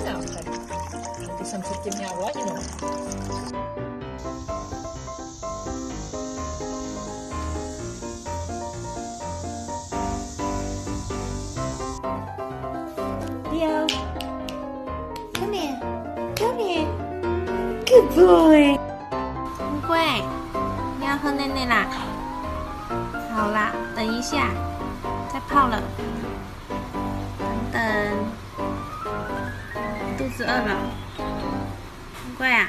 Now, nanti sensitifnya awalnya no. Leo, come here, come here, good boy。乌龟，你要喝奶奶啦？好啦，等一下，再泡了。等等，肚子饿了。乌龟啊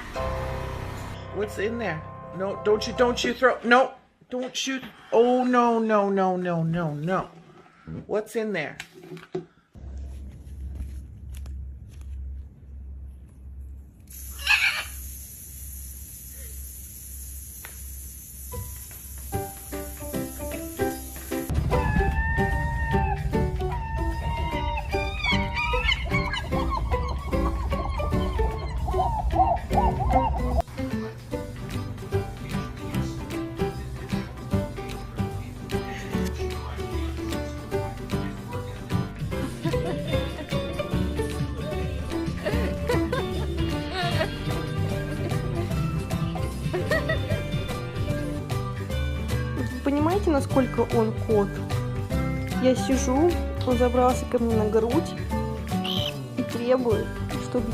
What's in there? No, don't you throw. No, don't shoot. Oh, no, no, no, no, no, no. What's in there? Понимаете, насколько он кот? Я сижу, он забрался ко мне на грудь и требует, чтобы